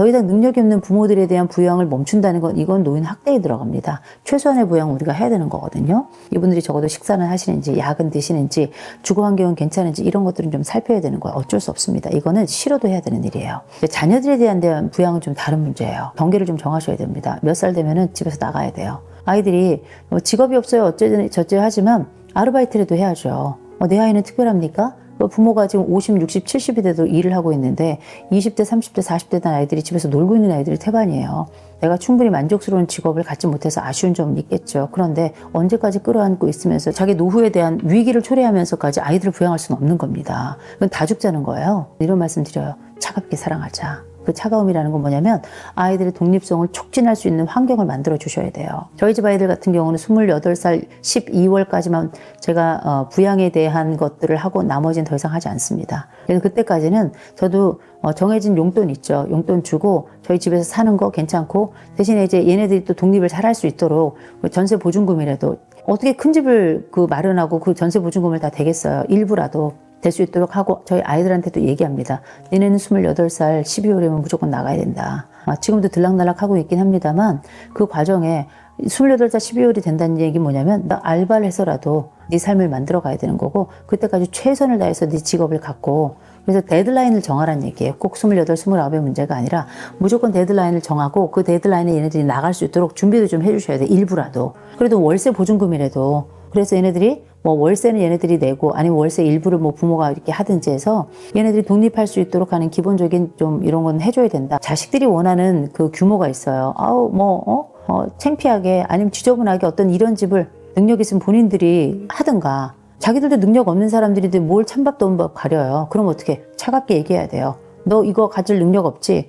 더 이상 능력이 없는 부모들에 대한 부양을 멈춘다는 건 이건 노인 학대에 들어갑니다. 최소한의 부양을 우리가 해야 되는 거거든요. 이분들이 적어도 식사는 하시는지 약은 드시는지 주거 환경은 괜찮은지 이런 것들은 좀 살펴야 되는 거예요. 어쩔 수 없습니다. 이거는 싫어도 해야 되는 일이에요. 자녀들에 대한 부양은 좀 다른 문제예요. 경계를 좀 정하셔야 됩니다. 몇 살 되면은 집에서 나가야 돼요. 아이들이 직업이 없어요 어쩌지 하지만 아르바이트라도 해야죠. 내 아이는 특별합니까? 부모가 지금 50, 60, 70이 돼도 일을 하고 있는데 20대, 30대, 40대 된 아이들이 집에서 놀고 있는 아이들이 태반이에요. 내가 충분히 만족스러운 직업을 갖지 못해서 아쉬운 점은 있겠죠. 그런데 언제까지 끌어안고 있으면서 자기 노후에 대한 위기를 초래하면서까지 아이들을 부양할 수는 없는 겁니다. 그건 다 죽자는 거예요. 이런 말씀 드려요. 차갑게 사랑하자. 그 차가움이라는 건 뭐냐면 아이들의 독립성을 촉진할 수 있는 환경을 만들어 주셔야 돼요. 저희 집 아이들 같은 경우는 28살 12월까지만 제가 부양에 대한 것들을 하고 나머지는 더 이상 하지 않습니다. 그래서 그때까지는 저도 정해진 용돈 있죠. 용돈 주고 저희 집에서 사는 거 괜찮고 대신에 이제 얘네들이 또 독립을 잘 할 수 있도록 전세 보증금이라도 어떻게 큰 집을 마련하고 그 전세 보증금을 다 대겠어요. 일부라도 될 수 있도록 하고 저희 아이들한테도 얘기합니다. 니네는 28살 12월이면 무조건 나가야 된다. 지금도 들락날락 하고 있긴 합니다만 그 과정에 28살 12월이 된다는 얘기 뭐냐면 나 알바를 해서라도 네 삶을 만들어 가야 되는 거고 그때까지 최선을 다해서 네 직업을 갖고 그래서 데드라인을 정하라는 얘기예요. 꼭 28, 29의 문제가 아니라 무조건 데드라인을 정하고 그 데드라인에 얘네들이 나갈 수 있도록 준비도 좀 해주셔야 돼. 일부라도. 그래도 월세 보증금이라도 그래서 얘네들이 월세는 얘네들이 내고 아니면 월세 일부를 부모가 이렇게 하든지 해서 얘네들이 독립할 수 있도록 하는 기본적인 좀 이런 건 해줘야 된다. 자식들이 원하는 그 규모가 있어요. 창피하게 아니면 지저분하게 어떤 이런 집을 능력 있으면 본인들이 하든가 자기들도 능력 없는 사람들인데 뭘 찬밥도 없는 밥 가려요. 그럼 어떻게 차갑게 얘기해야 돼요. 너 이거 가질 능력 없지?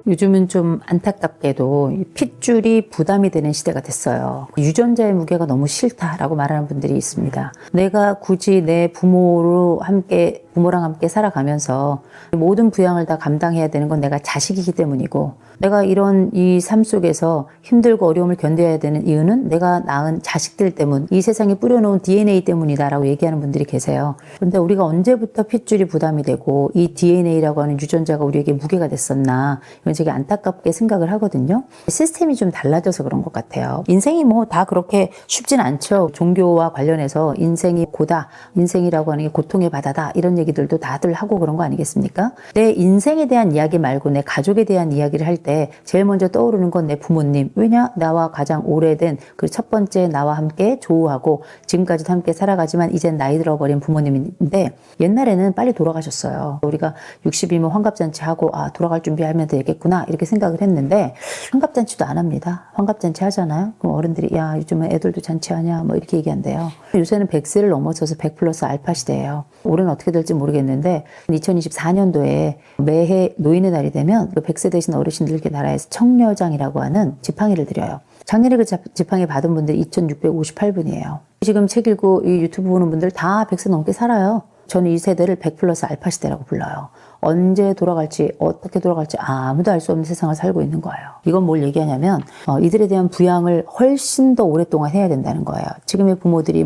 요즘은 좀 안타깝게도 핏줄이 부담이 되는 시대가 됐어요. 유전자의 무게가 너무 싫다라고 말하는 분들이 있습니다. 내가 굳이 내 부모랑 함께 살아가면서 모든 부양을 다 감당해야 되는 건 내가 자식이기 때문이고 내가 이런 이 삶 속에서 힘들고 어려움을 견뎌야 되는 이유는 내가 낳은 자식들 때문, 이 세상에 뿌려놓은 DNA 때문이다라고 얘기하는 분들이 계세요. 그런데 우리가 언제부터 핏줄이 부담이 되고 이 DNA라고 하는 유전자가 우리에게 무게가 됐었나 이건 되게 안타깝게 생각을 하거든요. 시스템이 좀 달라져서 그런 것 같아요. 인생이 다 그렇게 쉽진 않죠. 종교와 관련해서 인생이 고다, 인생이라고 하는 게 고통의 바다다 이런 얘기들도 다들 하고 그런 거 아니겠습니까? 내 인생에 대한 이야기 말고 내 가족에 대한 이야기를 할 때 제일 먼저 떠오르는 건 내 부모님. 왜냐? 나와 가장 오래된 그 첫 번째 나와 함께 조우하고 지금까지도 함께 살아가지만 이젠 나이 들어버린 부모님인데 옛날에는 빨리 돌아가셨어요. 우리가 60이면 환갑잔치하고 돌아갈 준비하면 되겠구나 이렇게 생각을 했는데 환갑잔치도 안 합니다. 환갑잔치 하잖아요. 그럼 어른들이 야 요즘은 애들도 잔치하냐 이렇게 얘기한대요. 요새는 100세를 넘어서서 100 플러스 알파 시대예요. 올해는 어떻게 될지 모르겠는데 2024년도에 매해 노인의 날이 되면 그 100세 되신 어르신들께 나라에서 청려장이라고 하는 지팡이를 드려요. 작년에 그 지팡이 받은 분들이 2658분이에요. 지금 책 읽고 이 유튜브 보는 분들 다 100세 넘게 살아요. 저는 이 세대를 100 플러스 알파 시대라고 불러요. 언제 돌아갈지 어떻게 돌아갈지 아무도 알 수 없는 세상을 살고 있는 거예요. 이건 뭘 얘기하냐면 이들에 대한 부양을 훨씬 더 오랫동안 해야 된다는 거예요. 지금의 부모들이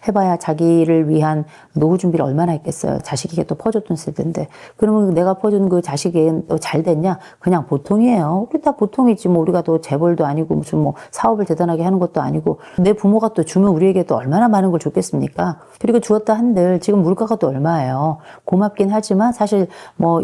해봐야 자기를 위한 노후 준비를 얼마나 했겠어요. 자식에게 또 퍼줬던 세대인데 그러면 내가 퍼준 그 자식이 또 잘 됐냐? 그냥 보통이에요. 우리 다 보통이지 우리가 또 재벌도 아니고 무슨 사업을 대단하게 하는 것도 아니고 내 부모가 또 주면 우리에게 또 얼마나 많은 걸 줬겠습니까? 그리고 주었다 한들 지금 물가가 또 얼마예요. 고맙긴 하지만 사실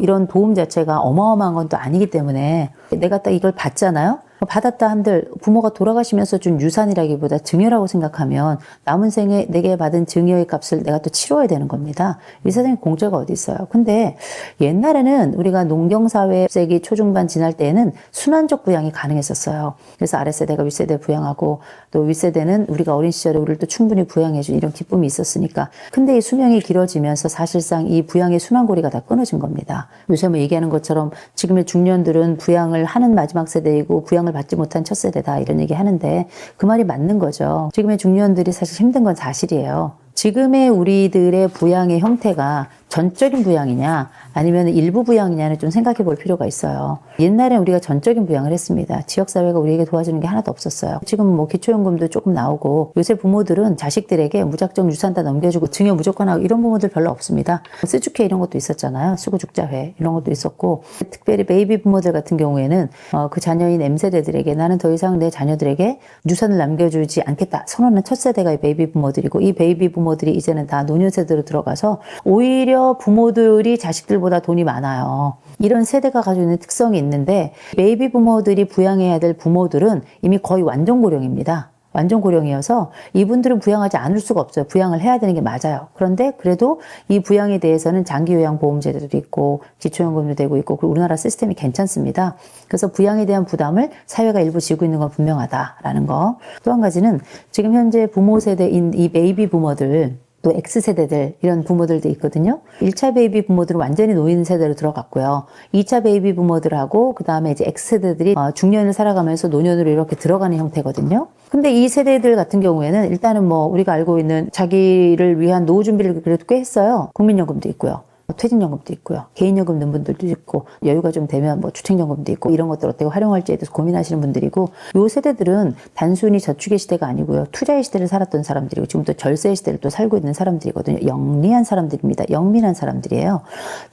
이런 도움 자체가 어마어마한 건 또 아니기 때문에 내가 딱 이걸 받잖아요. 받았다 한들 부모가 돌아가시면서 준 유산이라기보다 증여라고 생각하면 남은 생에 내게 받은 증여의 값을 내가 또 치러야 되는 겁니다. 이 세상에 공짜가 어디 있어요. 근데 옛날에는 우리가 농경사회 10세기 초중반 지날 때에는 순환적 부양이 가능했었어요. 그래서 아랫세대가 윗세대 부양하고 또 윗세대는 우리가 어린 시절에 우리를 또 충분히 부양해준 이런 기쁨이 있었으니까. 근데 이 수명이 길어지면서 사실상 이 부양의 순환고리가 다 끊어진 겁니다. 요새 얘기하는 것처럼 지금의 중년들은 부양을 하는 마지막 세대이고 부양을 받지 못한 첫 세대다 이런 얘기 하는데 그 말이 맞는 거죠. 지금의 중년들이 사실 힘든 건 사실이에요. 지금의 우리들의 부양의 형태가 전적인 부양이냐 아니면 일부 부양이냐는 좀 생각해 볼 필요가 있어요. 옛날에 우리가 전적인 부양을 했습니다. 지역사회가 우리에게 도와주는 게 하나도 없었어요. 지금 뭐 기초연금도 조금 나오고 요새 부모들은 자식들에게 무작정 유산 다 넘겨주고 증여 무조건 하고 이런 부모들 별로 없습니다. 스주케 이런 것도 있었잖아요. 수구죽자회 이런 것도 있었고 특별히 베이비 부모들 같은 경우에는 그 자녀인 M세대들에게 나는 더 이상 내 자녀들에게 유산을 남겨주지 않겠다 선언한 첫 세대가 이 베이비 부모들이고 이 베이비 부모들이 이제는 다 노년세대로 들어가서 오히려 부모들이 자식들보다 돈이 많아요. 이런 세대가 가지고 있는 특성이 있는데 베이비 부모들이 부양해야 될 부모들은 이미 거의 완전 고령입니다. 완전 고령이어서 이분들은 부양하지 않을 수가 없어요. 부양을 해야 되는 게 맞아요. 그런데 그래도 이 부양에 대해서는 장기요양보험제도도 있고 기초연금도 되고 있고 우리나라 시스템이 괜찮습니다. 그래서 부양에 대한 부담을 사회가 일부 지고 있는 건 분명하다라는 거. 또 한 가지는 지금 현재 부모 세대인 이 베이비 부모들 또 X세대들 이런 부모들도 있거든요. 1차 베이비 부모들은 완전히 노인 세대로 들어갔고요. 2차 베이비 부모들하고 그 다음에 이제 X세대들이 중년을 살아가면서 노년으로 이렇게 들어가는 형태거든요. 근데 이 세대들 같은 경우에는 일단은 뭐 우리가 알고 있는 자기를 위한 노후 준비를 그래도 꽤 했어요. 국민연금도 있고요. 퇴직연금도 있고요. 개인연금 넣는 분들도 있고 여유가 좀 되면 뭐 주택연금도 있고 이런 것들 어떻게 활용할지에 대해서 고민하시는 분들이고 요 세대들은 단순히 저축의 시대가 아니고요. 투자의 시대를 살았던 사람들이고 지금 또 절세의 시대를 또 살고 있는 사람들이거든요. 영리한 사람들입니다. 영민한 사람들이에요.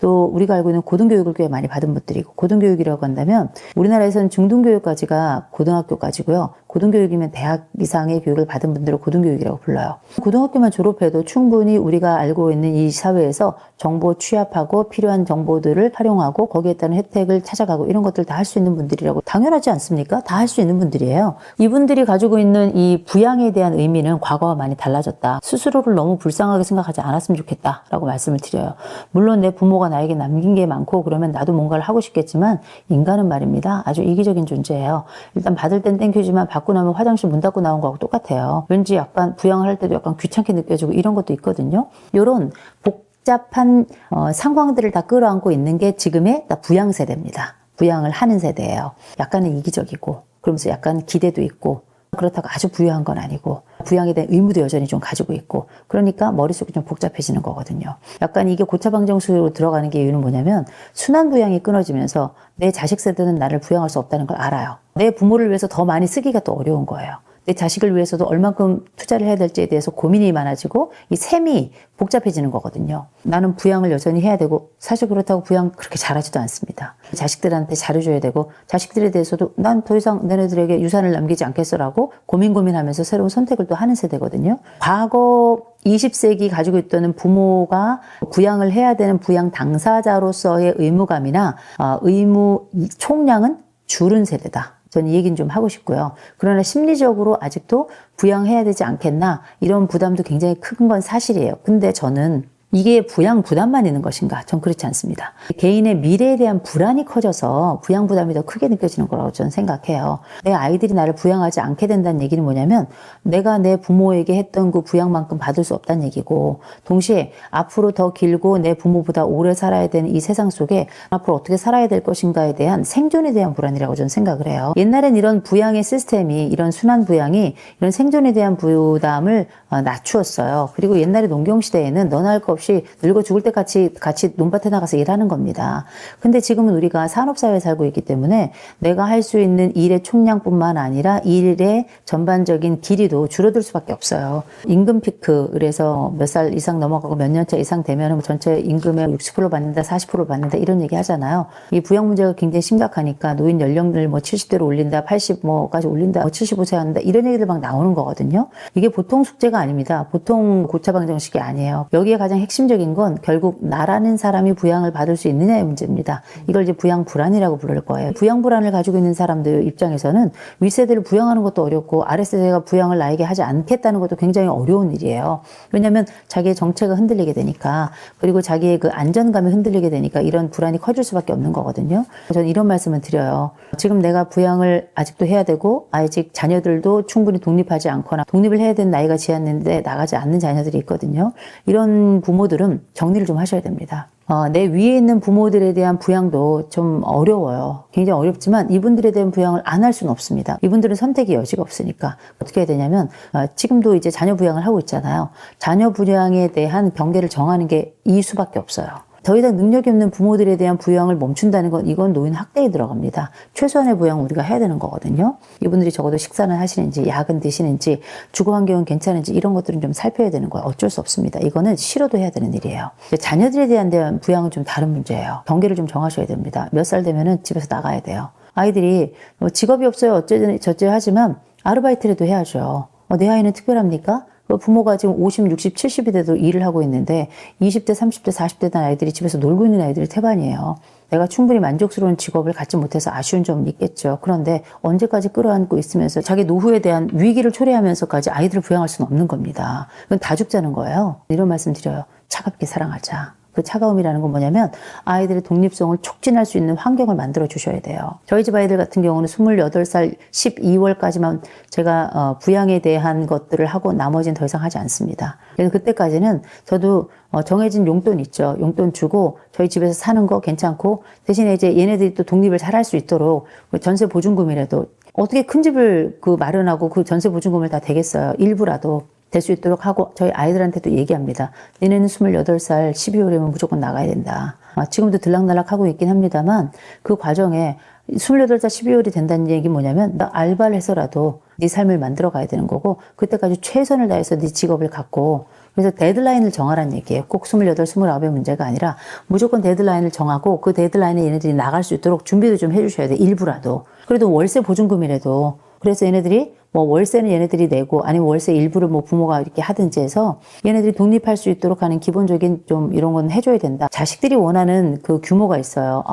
또 우리가 알고 있는 고등교육을 꽤 많이 받은 분들이고 고등교육이라고 한다면 우리나라에서는 중등교육까지가 고등학교까지고요. 고등교육이면 대학 이상의 교육을 받은 분들을 고등교육이라고 불러요. 고등학교만 졸업해도 충분히 우리가 알고 있는 이 사회에서 정보 취합하고 필요한 정보들을 활용하고 거기에 따른 혜택을 찾아가고 이런 것들 다 할 수 있는 분들이라고 당연하지 않습니까? 다 할 수 있는 분들이에요. 이분들이 가지고 있는 이 부양에 대한 의미는 과거와 많이 달라졌다. 스스로를 너무 불쌍하게 생각하지 않았으면 좋겠다라고 말씀을 드려요. 물론 내 부모가 나에게 남긴 게 많고 그러면 나도 뭔가를 하고 싶겠지만 인간은 말입니다. 아주 이기적인 존재예요. 일단 받을 땐 땡큐지만 받고 나면 화장실 문 닫고 나온 거하고 똑같아요. 왠지 약간 부양을 할 때도 약간 귀찮게 느껴지고 이런 것도 있거든요. 이런 복잡한 상황들을 다 끌어안고 있는 게 지금의 부양 세대입니다. 부양을 하는 세대예요. 약간은 이기적이고 그러면서 약간 기대도 있고 그렇다고 아주 부유한 건 아니고 부양에 대한 의무도 여전히 좀 가지고 있고 그러니까 머릿속이 좀 복잡해지는 거거든요. 약간 이게 고차방정식으로 들어가는 게 이유는 뭐냐면 순환 부양이 끊어지면서 내 자식 세대는 나를 부양할 수 없다는 걸 알아요. 내 부모를 위해서 더 많이 쓰기가 또 어려운 거예요. 내 자식을 위해서도 얼만큼 투자를 해야 될지에 대해서 고민이 많아지고 이 셈이 복잡해지는 거거든요. 나는 부양을 여전히 해야 되고 사실 그렇다고 부양 그렇게 잘하지도 않습니다. 자식들한테 잘해줘야 되고 자식들에 대해서도 난 더 이상 너네들에게 유산을 남기지 않겠어라고 고민하면서 새로운 선택을 또 하는 세대거든요. 과거 20세기 가지고 있던 부모가 부양을 해야 되는 부양 당사자로서의 의무감이나 의무 총량은 줄은 세대다. 저는 이 얘기는 좀 하고 싶고요. 그러나 심리적으로 아직도 부양해야 되지 않겠나 이런 부담도 굉장히 큰 건 사실이에요. 근데 저는 이게 부양 부담만 있는 것인가? 전 그렇지 않습니다. 개인의 미래에 대한 불안이 커져서 부양 부담이 더 크게 느껴지는 거라고 저는 생각해요. 내 아이들이 나를 부양하지 않게 된다는 얘기는 뭐냐면 내가 내 부모에게 했던 그 부양만큼 받을 수 없다는 얘기고 동시에 앞으로 더 길고 내 부모보다 오래 살아야 되는 이 세상 속에 앞으로 어떻게 살아야 될 것인가에 대한 생존에 대한 불안이라고 저는 생각을 해요. 옛날엔 이런 부양의 시스템이 이런 순환 부양이 이런 생존에 대한 부담을 낮추었어요. 그리고 옛날에 농경시대에는 너나 할 거 없이 늙어 죽을 때까지 같이 논밭에 나가서 일하는 겁니다. 근데 지금은 우리가 산업사회에 살고 있기 때문에 내가 할 수 있는 일의 총량뿐만 아니라 일의 전반적인 길이도 줄어들 수밖에 없어요. 임금 피크, 그래서 몇 살 이상 넘어가고 몇 년차 이상 되면 전체 임금의 60% 받는다, 40% 받는다 이런 얘기 하잖아요. 이 부양 문제가 굉장히 심각하니까 노인 연령을 뭐 70대로 올린다, 80까지 올린다, 75세 한다 이런 얘기들 막 나오는 거거든요. 이게 보통 숙제가 아닙니다. 보통 고차방정식이 아니에요. 여기에 가장 핵심적인 건 결국 나라는 사람이 부양을 받을 수 있느냐의 문제입니다. 이걸 이제 부양 불안이라고 부를 거예요. 부양 불안을 가지고 있는 사람들 입장에서는 윗세대를 부양하는 것도 어렵고 아랫세대가 부양을 나에게 하지 않겠다는 것도 굉장히 어려운 일이에요. 왜냐하면 자기의 정체가 흔들리게 되니까 그리고 자기의 그 안전감이 흔들리게 되니까 이런 불안이 커질 수밖에 없는 거거든요. 저는 이런 말씀을 드려요. 지금 내가 부양을 아직도 해야 되고 아직 자녀들도 충분히 독립하지 않거나 독립을 해야 되는 나이가 지났는데 있는데 나가지 않는 자녀들이 있거든요. 이런 부모들은 정리를 좀 하셔야 됩니다. 내 위에 있는 부모들에 대한 부양도 좀 어려워요. 굉장히 어렵지만 이분들에 대한 부양을 안 할 수는 없습니다. 이분들은 선택의 여지가 없으니까 어떻게 해야 되냐면 지금도 이제 자녀 부양을 하고 있잖아요. 자녀 부양에 대한 경계를 정하는 게 이 수밖에 없어요. 더 이상 능력이 없는 부모들에 대한 부양을 멈춘다는 건 이건 노인 학대에 들어갑니다. 최소한의 부양을 우리가 해야 되는 거거든요. 이분들이 적어도 식사는 하시는지 약은 드시는지 주거 환경은 괜찮은지 이런 것들은 좀 살펴야 되는 거예요. 어쩔 수 없습니다. 이거는 싫어도 해야 되는 일이에요. 자녀들에 대한 부양은 좀 다른 문제예요. 경계를 좀 정하셔야 됩니다. 몇 살 되면은 집에서 나가야 돼요. 아이들이 직업이 없어요 어쩌지 저쩌지 하지만 아르바이트라도 해야죠. 내 아이는 특별합니까? 부모가 지금 50, 60, 70이 돼도 일을 하고 있는데 20대, 30대, 40대 된 아이들이 집에서 놀고 있는 아이들이 태반이에요. 내가 충분히 만족스러운 직업을 갖지 못해서 아쉬운 점은 있겠죠. 그런데 언제까지 끌어안고 있으면서 자기 노후에 대한 위기를 초래하면서까지 아이들을 부양할 수는 없는 겁니다. 그건 다 죽자는 거예요. 이런 말씀 드려요. 차갑게 사랑하자. 그 차가움이라는 건 뭐냐면 아이들의 독립성을 촉진할 수 있는 환경을 만들어 주셔야 돼요. 저희 집 아이들 같은 경우는 28살 12월까지만 제가 부양에 대한 것들을 하고 나머지는 더 이상 하지 않습니다. 그래서 그때까지는 저도 정해진 용돈 있죠. 용돈 주고 저희 집에서 사는 거 괜찮고 대신에 이제 얘네들이 또 독립을 잘 할 수 있도록 전세 보증금이라도 어떻게 큰 집을 마련하고 그 전세 보증금을 다 대겠어요. 일부라도 될 수 있도록 하고 저희 아이들한테도 얘기합니다. 너네는 28살 12월이면 무조건 나가야 된다. 지금도 들락날락 하고 있긴 합니다만 그 과정에 28살 12월이 된다는 얘기 뭐냐면 나 알바를 해서라도 네 삶을 만들어 가야 되는 거고 그때까지 최선을 다해서 네 직업을 갖고 그래서 데드라인을 정하라는 얘기예요. 꼭 28, 29의 문제가 아니라 무조건 데드라인을 정하고 그 데드라인에 얘네들이 나갈 수 있도록 준비도 좀 해주셔야 돼. 일부라도. 그래도 월세 보증금이라도 그래서 얘네들이 월세는 얘네들이 내고 아니면 월세 일부를 부모가 이렇게 하든지 해서 얘네들이 독립할 수 있도록 하는 기본적인 좀 이런 건 해줘야 된다. 자식들이 원하는 그 규모가 있어요.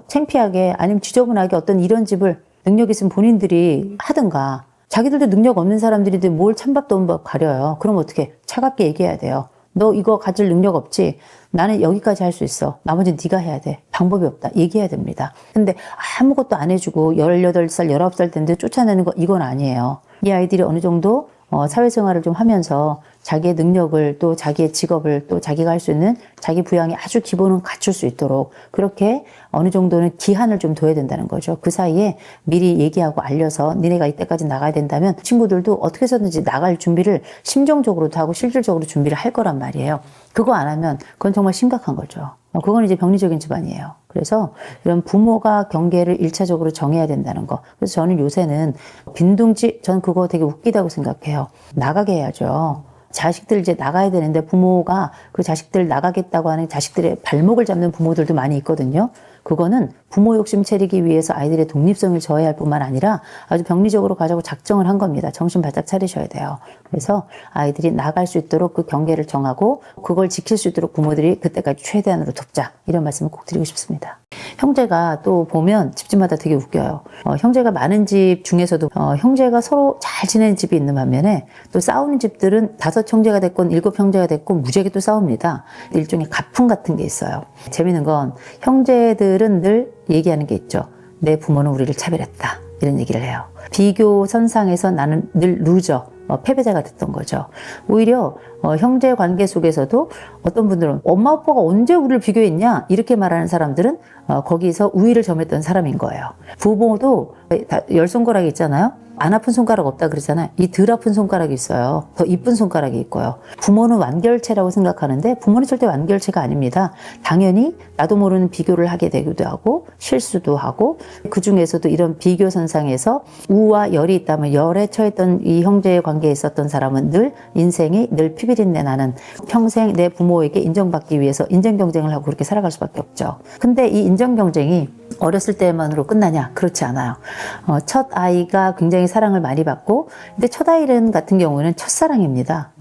창피하게 아니면 지저분하게 어떤 이런 집을 능력 있으면 본인들이 하든가 자기들도 능력 없는 사람들인데 뭘 찬밥도 없는 밥 가려요. 그럼 어떻게 차갑게 얘기해야 돼요. 너 이거 가질 능력 없지? 나는 여기까지 할 수 있어. 나머지는 네가 해야 돼. 방법이 없다. 얘기해야 됩니다. 근데 아무것도 안 해주고 18살, 19살 됐는데 쫓아내는 거 이건 아니에요. 이 아이들이 어느 정도 사회생활을 좀 하면서 자기의 능력을 또 자기의 직업을 또 자기가 할 수 있는 자기 부양의 아주 기본은 갖출 수 있도록 그렇게 어느 정도는 기한을 좀 둬야 된다는 거죠. 그 사이에 미리 얘기하고 알려서 니네가 이때까지 나가야 된다면 친구들도 어떻게 해서든지 나갈 준비를 심정적으로도 하고 실질적으로 준비를 할 거란 말이에요. 그거 안 하면 그건 정말 심각한 거죠. 그건 이제 병리적인 집안이에요. 그래서 이런 부모가 경계를 1차적으로 정해야 된다는 거. 그래서 저는 요새는 빈둥지, 전 그거 되게 웃기다고 생각해요. 나가게 해야죠. 자식들 이제 나가야 되는데 부모가 그 자식들 나가겠다고 하는 자식들의 발목을 잡는 부모들도 많이 있거든요. 그거는 부모 욕심 차리기 위해서 아이들의 독립성을 저해할 뿐만 아니라 아주 병리적으로 가자고 작정을 한 겁니다. 정신 바짝 차리셔야 돼요. 그래서 아이들이 나갈 수 있도록 그 경계를 정하고 그걸 지킬 수 있도록 부모들이 그때까지 최대한으로 돕자. 이런 말씀을 꼭 드리고 싶습니다. 형제가 또 보면 집집마다 되게 웃겨요. 형제가 많은 집 중에서도 형제가 서로 잘 지내는 집이 있는 반면에 또 싸우는 집들은 5 형제가 됐건 7 형제가 됐건 무지하게 또 싸웁니다. 일종의 가풍 같은 게 있어요. 재밌는 건 형제들은 늘 얘기하는 게 있죠. 내 부모는 우리를 차별했다. 이런 얘기를 해요. 비교 선상에서 나는 늘 루저. 패배자가 됐던 거죠. 오히려 형제 관계 속에서도 어떤 분들은 엄마 아빠가 언제 우리를 비교했냐 이렇게 말하는 사람들은 거기서 우위를 점했던 사람인 거예요. 부모도 10손가락이 있잖아요. 안 아픈 손가락 없다 그러잖아요. 이 덜 아픈 손가락이 있어요. 더 이쁜 손가락이 있고요. 부모는 완결체라고 생각하는데 부모는 절대 완결체가 아닙니다. 당연히 나도 모르는 비교를 하게 되기도 하고 실수도 하고 그중에서도 이런 비교 선상에서 우와 열이 있다면 열에 처했던 이 형제의 관계에 있었던 사람은 늘 인생이 늘 피비린내 나는 평생 내 부모에게 인정받기 위해서 인정 경쟁을 하고 그렇게 살아갈 수밖에 없죠. 근데 이 인정 경쟁이 어렸을 때만으로 끝나냐? 그렇지 않아요. 첫 아이가 굉장히 사랑을 많이 받고 근데 첫 아이는 같은 경우는 첫사랑입니다.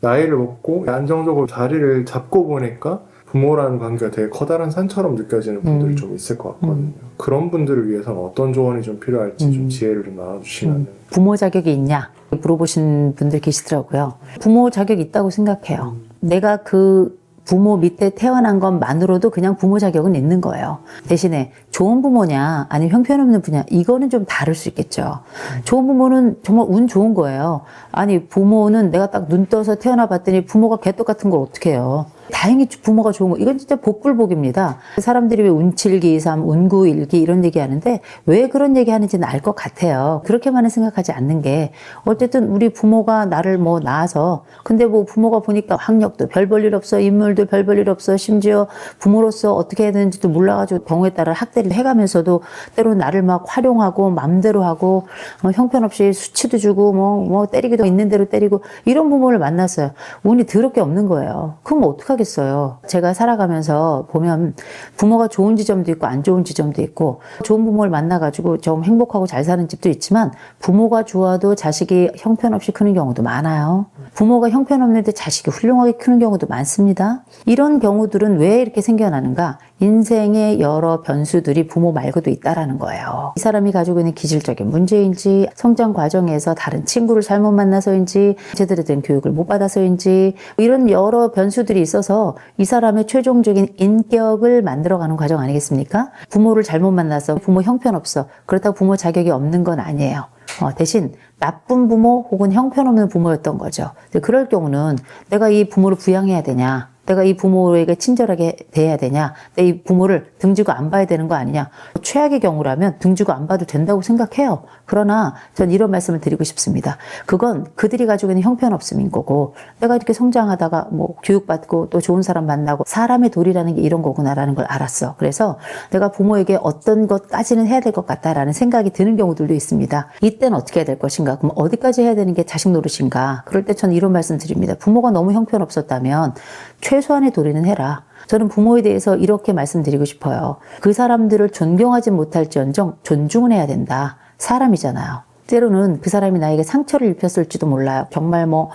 나이를 먹고 안정적으로 자리를 잡고 보니까 부모라는 관계가 되게 커다란 산처럼 느껴지는 분들이 좀 있을 것 같거든요. 그런 분들을 위해서는 어떤 조언이 좀 필요할지 좀 지혜를 좀 나눠주시면 부모 자격이 있냐? 물어보신 분들 계시더라고요. 부모 자격이 있다고 생각해요. 내가 그 부모 밑에 태어난 것만으로도 그냥 부모 자격은 있는 거예요. 대신에 좋은 부모냐 아니면 형편없는 부모냐 이거는 좀 다를 수 있겠죠. 좋은 부모는 정말 운 좋은 거예요. 아니 부모는 내가 딱 눈 떠서 태어나 봤더니 부모가 개떡 같은 걸 어떻게 해요. 다행히 부모가 좋은 거 이건 진짜 복불복입니다. 사람들이 왜 운칠기삼, 운구일기 이런 얘기 하는데 왜 그런 얘기 하는지는 알 것 같아요. 그렇게만은 생각하지 않는 게 어쨌든 우리 부모가 나를 뭐 낳아서 근데 뭐 부모가 보니까 학력도 별 볼 일 없어, 인물도 별 볼 일 없어, 심지어 부모로서 어떻게 해야 되는지도 몰라가지고 경우에 따라 학대를 해가면서도 때로 나를 막 활용하고 맘대로 하고 형편없이 수치도 주고 뭐 때리기도 있는 대로 때리고 이런 부모를 만났어요. 운이 더럽게 없는 거예요. 그럼 어떡하겠어요. 제가 살아가면서 보면 부모가 좋은 지점도 있고 안 좋은 지점도 있고 좋은 부모를 만나가지고 좀 행복하고 잘 사는 집도 있지만 부모가 좋아도 자식이 형편없이 크는 경우도 많아요. 부모가 형편없는데 자식이 훌륭하게 크는 경우도 많습니다. 이런 경우들은 왜 이렇게 생겨나는가? 인생의 여러 변수들이 부모 말고도 있다라는 거예요. 이 사람이 가지고 있는 기질적인 문제인지 성장 과정에서 다른 친구를 잘못 만나서인지 제대로 된 교육을 못 받아서인지 이런 여러 변수들이 있어서 이 사람의 최종적인 인격을 만들어가는 과정 아니겠습니까? 부모를 잘못 만나서 부모 형편없어. 그렇다고 부모 자격이 없는 건 아니에요. 대신 나쁜 부모 혹은 형편없는 부모였던 거죠. 그럴 경우는 내가 이 부모를 부양해야 되냐? 내가 이 부모에게 친절하게 대해야 되냐? 내 이 부모를 등지고 안 봐야 되는 거 아니냐? 최악의 경우라면 등지고 안 봐도 된다고 생각해요. 그러나 전 이런 말씀을 드리고 싶습니다. 그건 그들이 가지고 있는 형편없음인 거고 내가 이렇게 성장하다가 뭐 교육받고 또 좋은 사람 만나고 사람의 도리라는 게 이런 거구나라는 걸 알았어. 그래서 내가 부모에게 어떤 것까지는 해야 될 것 같다라는 생각이 드는 경우들도 있습니다. 이때는 어떻게 해야 될 것인가? 그럼 어디까지 해야 되는 게 자식 노릇인가? 그럴 때 저는 이런 말씀 드립니다. 부모가 너무 형편없었다면 최소한의 도리는 해라. 저는 부모에 대해서 이렇게 말씀드리고 싶어요. 그 사람들을 존경하지 못할지언정 존중은 해야 된다. 사람이잖아요. 때로는 그 사람이 나에게 상처를 입혔을지도 몰라요. 정말 뭐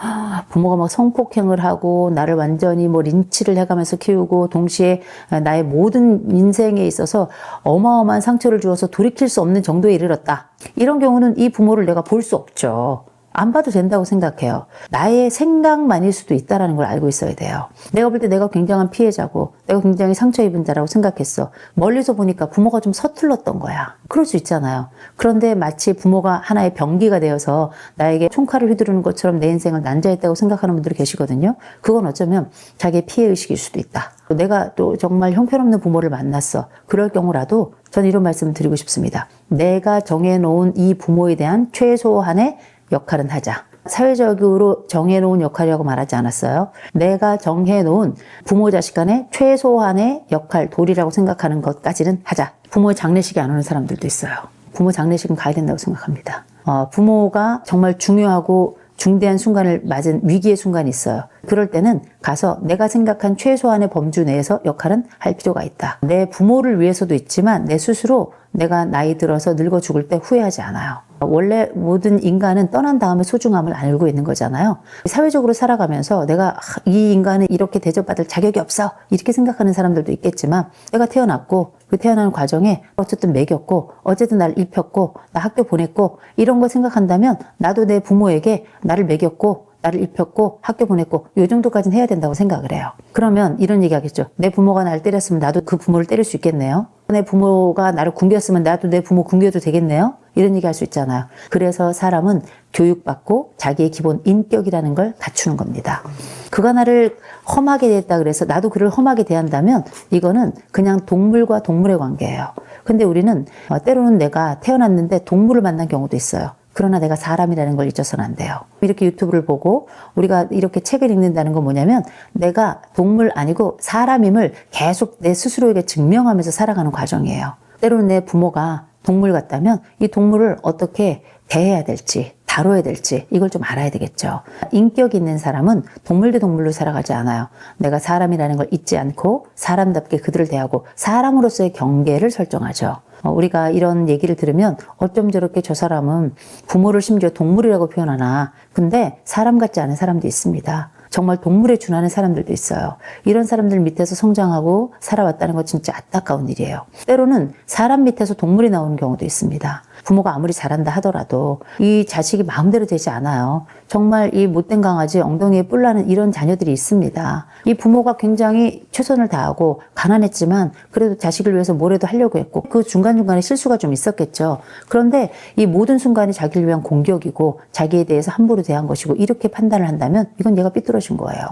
부모가 막 성폭행을 하고 나를 완전히 뭐 린치를 해가면서 키우고 동시에 나의 모든 인생에 있어서 어마어마한 상처를 주어서 돌이킬 수 없는 정도에 이르렀다. 이런 경우는 이 부모를 내가 볼 수 없죠. 안 봐도 된다고 생각해요. 나의 생각만일 수도 있다는 걸 알고 있어야 돼요. 내가 볼 때 내가 굉장한 피해자고 내가 굉장히 상처 입은 자라고 생각했어. 멀리서 보니까 부모가 좀 서툴렀던 거야. 그럴 수 있잖아요. 그런데 마치 부모가 하나의 병기가 되어서 나에게 총칼을 휘두르는 것처럼 내 인생을 난자했다고 생각하는 분들이 계시거든요. 그건 어쩌면 자기의 피해의식일 수도 있다. 내가 또 정말 형편없는 부모를 만났어. 그럴 경우라도 저는 이런 말씀을 드리고 싶습니다. 내가 정해놓은 이 부모에 대한 최소한의 역할은 하자. 사회적으로 정해놓은 역할이라고 말하지 않았어요. 내가 정해놓은 부모 자식 간의 최소한의 역할, 도리라고 생각하는 것까지는 하자. 부모의 장례식에 안 오는 사람들도 있어요. 부모 장례식은 가야 된다고 생각합니다. 부모가 정말 중요하고 중대한 순간을 맞은 위기의 순간이 있어요. 그럴 때는 가서 내가 생각한 최소한의 범주 내에서 역할은 할 필요가 있다. 내 부모를 위해서도 있지만 내 스스로 내가 나이 들어서 늙어 죽을 때 후회하지 않아요. 원래 모든 인간은 떠난 다음에 소중함을 알고 있는 거잖아요. 사회적으로 살아가면서 내가 이 인간은 이렇게 대접받을 자격이 없어 이렇게 생각하는 사람들도 있겠지만 내가 태어났고 그 태어나는 과정에 어쨌든 먹였고 어쨌든 날 입혔고 나 학교 보냈고 이런 거 생각한다면 나도 내 부모에게 나를 먹였고 나를 입혔고 학교 보냈고 이 정도까지는 해야 된다고 생각을 해요. 그러면 이런 얘기 하겠죠. 내 부모가 나를 때렸으면 나도 그 부모를 때릴 수 있겠네요. 내 부모가 나를 굶겼으면 나도 내 부모 굶겨도 되겠네요. 이런 얘기 할 수 있잖아요. 그래서 사람은 교육받고 자기의 기본 인격이라는 걸 갖추는 겁니다. 그가 나를 험하게 대했다 그래서 나도 그를 험하게 대한다면 이거는 그냥 동물과 동물의 관계예요. 근데 우리는 때로는 내가 태어났는데 동물을 만난 경우도 있어요. 그러나 내가 사람이라는 걸 잊어서는 안 돼요. 이렇게 유튜브를 보고 우리가 이렇게 책을 읽는다는 건 뭐냐면 내가 동물 아니고 사람임을 계속 내 스스로에게 증명하면서 살아가는 과정이에요. 때로는 내 부모가 동물 같다면 이 동물을 어떻게 대해야 될지 다뤄야 될지 이걸 좀 알아야 되겠죠. 인격 있는 사람은 동물 대 동물로 살아가지 않아요. 내가 사람이라는 걸 잊지 않고 사람답게 그들을 대하고 사람으로서의 경계를 설정하죠. 우리가 이런 얘기를 들으면 어쩜 저렇게 저 사람은 부모를 심지어 동물이라고 표현하나. 근데 사람 같지 않은 사람도 있습니다. 정말 동물에 준하는 사람들도 있어요. 이런 사람들 밑에서 성장하고 살아왔다는 건 진짜 안타까운 일이에요. 때로는 사람 밑에서 동물이 나오는 경우도 있습니다. 부모가 아무리 잘한다 하더라도 이 자식이 마음대로 되지 않아요. 정말 이 못된 강아지 엉덩이에 뿔나는 이런 자녀들이 있습니다. 이 부모가 굉장히 최선을 다하고 가난했지만 그래도 자식을 위해서 뭐라도 하려고 했고 그 중간중간에 실수가 좀 있었겠죠. 그런데 이 모든 순간이 자기를 위한 공격이고 자기에 대해서 함부로 대한 것이고 이렇게 판단을 한다면 이건 얘가 삐뚤어진 거예요.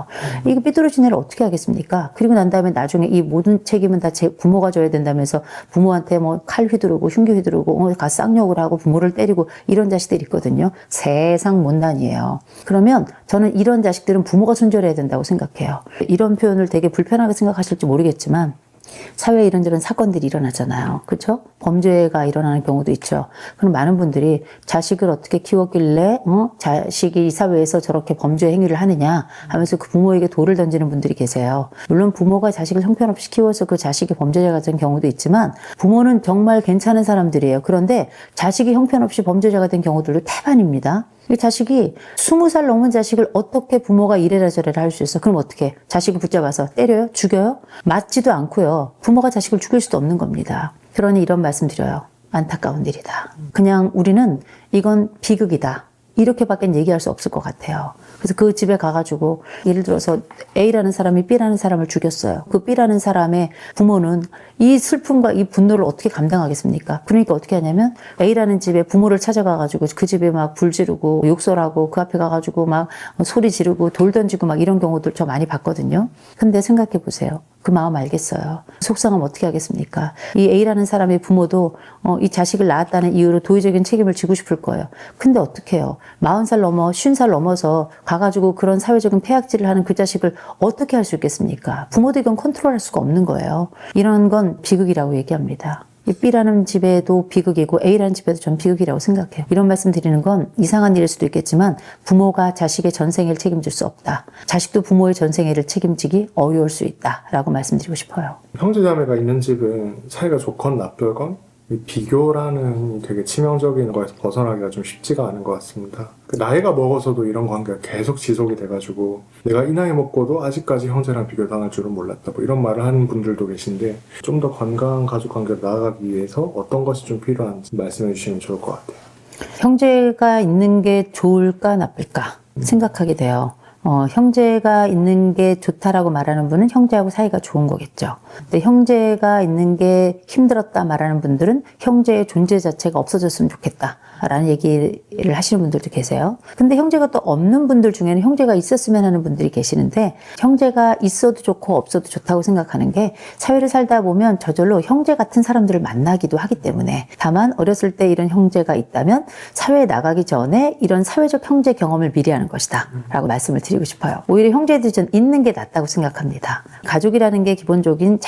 이게 삐뚤어진 애를 어떻게 하겠습니까? 그리고 난 다음에 나중에 이 모든 책임은 다 제 부모가 져야 된다면서 부모한테 뭐 칼 휘두르고 흉기 휘두르고 가 쌍욕을 하고 부모를 때리고 이런 자식들이 있거든요. 세상 못난이에요. 그러면 저는 이런 자식들은 부모가 손절해야 된다고 생각해요. 이런 표현을 되게 불편하게 생각하실지 모르겠지만 사회에 이런저런 사건들이 일어나잖아요. 그렇죠? 범죄가 일어나는 경우도 있죠. 그럼 많은 분들이 자식을 어떻게 키웠길래 자식이 이 사회에서 저렇게 범죄 행위를 하느냐 하면서 그 부모에게 돌을 던지는 분들이 계세요. 물론 부모가 자식을 형편없이 키워서 그 자식이 범죄자가 된 경우도 있지만 부모는 정말 괜찮은 사람들이에요. 그런데 자식이 형편없이 범죄자가 된 경우들도 태반입니다. 이 자식이 20살 넘은 자식을 어떻게 부모가 이래라 저래라 할 수 있어? 그럼 어떻게? 자식을 붙잡아서 때려요? 죽여요? 맞지도 않고요. 부모가 자식을 죽일 수도 없는 겁니다. 그러니 이런 말씀 드려요. 안타까운 일이다. 그냥 우리는 이건 비극이다. 이렇게밖에 얘기할 수 없을 것 같아요. 그래서 그 집에 가가지고 예를 들어서 A라는 사람이 B라는 사람을 죽였어요. 그 B라는 사람의 부모는 이 슬픔과 이 분노를 어떻게 감당하겠습니까? 그러니까 어떻게 하냐면 A라는 집에 부모를 찾아가가지고 그 집에 막 불 지르고 욕설하고 그 앞에 가가지고 막 소리 지르고 돌 던지고 막 이런 경우들 저 많이 봤거든요. 근데 생각해 보세요. 그 마음 알겠어요. 속상하면 어떻게 하겠습니까? 이 A라는 사람의 부모도 이 자식을 낳았다는 이유로 도의적인 책임을 지고 싶을 거예요. 근데 어떻게 해요? 40살 넘어 50살 넘어서 가가지고 그런 사회적인 폐악질을 하는 그 자식을 어떻게 할 수 있겠습니까? 부모도 이건 컨트롤할 수가 없는 거예요. 이런 건 비극이라고 얘기합니다. 이 B라는 집에도 비극이고 A라는 집에도 전 비극이라고 생각해요. 이런 말씀 드리는 건 이상한 일일 수도 있겠지만 부모가 자식의 전생애를 책임질 수 없다. 자식도 부모의 전생애를 책임지기 어려울 수 있다라고 말씀드리고 싶어요. 형제자매가 있는 집은 사이가 좋건 나쁘건 이 비교라는 되게 치명적인 거에서 벗어나기가 좀 쉽지가 않은 것 같습니다. 나이가 먹어서도 이런 관계가 계속 지속이 돼가지고 내가 이 나이 먹고도 아직까지 형제랑 비교당할 줄은 몰랐다 뭐 이런 말을 하는 분들도 계신데 좀 더 건강한 가족 관계로 나아가기 위해서 어떤 것이 좀 필요한지 말씀해 주시면 좋을 것 같아요. 형제가 있는 게 좋을까 나쁠까 생각하게 돼요. 형제가 있는 게 좋다라고 말하는 분은 형제하고 사이가 좋은 거겠죠. 근데 형제가 있는 게 힘들었다 말하는 분들은 형제의 존재 자체가 없어졌으면 좋겠다라는 얘기를 하시는 분들도 계세요. 근데 형제가 또 없는 분들 중에는 형제가 있었으면 하는 분들이 계시는데 형제가 있어도 좋고 없어도 좋다고 생각하는 게 사회를 살다 보면 저절로 형제 같은 사람들을 만나기도 하기 때문에 다만 어렸을 때 이런 형제가 있다면 사회에 나가기 전에 이런 사회적 형제 경험을 미리 하는 것이다 라고 말씀을 드리고 싶어요. 오히려 형제들이 전 있는 게 낫다고 생각합니다. 가족이라는 게 기본적인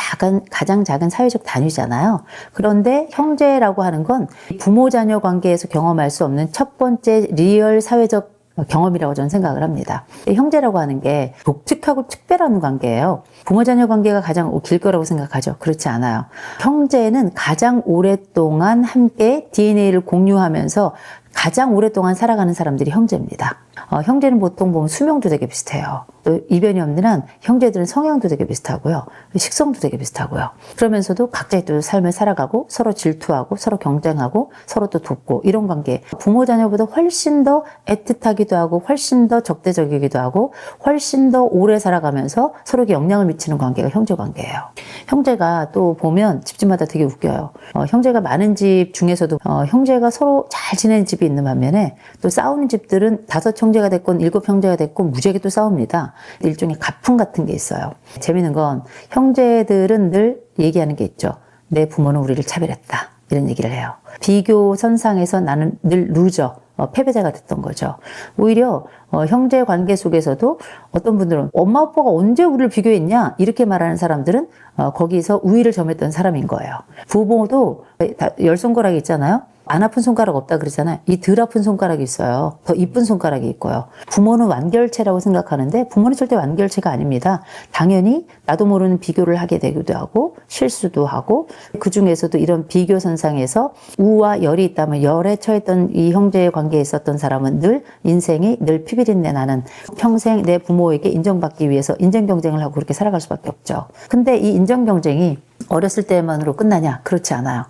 가장 작은 사회적 단위잖아요. 그런데 형제라고 하는 건 부모 자녀 관계에서 경험할 수 없는 첫 번째 리얼 사회적 경험이라고 저는 생각을 합니다. 형제라고 하는 게 독특하고 특별한 관계예요. 부모 자녀 관계가 가장 길 거라고 생각하죠. 그렇지 않아요. 형제는 가장 오랫동안 함께 DNA를 공유하면서 가장 오랫동안 살아가는 사람들이 형제입니다. 형제는 보통 보면 수명도 되게 비슷해요. 또 이변이 없는 한 형제들은 성향도 되게 비슷하고요. 식성도 되게 비슷하고요. 그러면서도 각자의 또 삶을 살아가고 서로 질투하고 서로 경쟁하고 서로 또 돕고 이런 관계. 부모 자녀보다 훨씬 더 애틋하기도 하고 훨씬 더 적대적이기도 하고 훨씬 더 오래 살아가면서 서로에게 영향을 미치는 관계가 형제 관계예요. 형제가 또 보면 집집마다 되게 웃겨요. 형제가 많은 집 중에서도 형제가 서로 잘 지내는 집이 있는 반면에 또 싸우는 집들은 5 형제가 됐건 7 형제가 됐건 무지하게 또 싸웁니다. 일종의 가풍 같은 게 있어요. 재밌는 건 형제들은 늘 얘기하는 게 있죠. 내 부모는 우리를 차별했다. 이런 얘기를 해요. 비교 선상에서 나는 늘 루저, 패배자가 됐던 거죠. 오히려 형제 관계 속에서도 어떤 분들은 엄마 아빠가 언제 우리를 비교했냐 이렇게 말하는 사람들은 거기서 우위를 점했던 사람인 거예요. 부모도 10손가락이 있잖아요. 안 아픈 손가락 없다 그러잖아요. 이 덜 아픈 손가락이 있어요. 더 이쁜 손가락이 있고요. 부모는 완결체라고 생각하는데 부모는 절대 완결체가 아닙니다. 당연히 나도 모르는 비교를 하게 되기도 하고 실수도 하고 그중에서도 이런 비교 선상에서 우와 열이 있다면 열에 처했던 이 형제의 관계에 있었던 사람은 늘 인생이 늘 피비린내 나는 평생 내 부모에게 인정받기 위해서 인정 경쟁을 하고 그렇게 살아갈 수밖에 없죠. 근데 이 인정 경쟁이 어렸을 때만으로 끝나냐? 그렇지 않아요.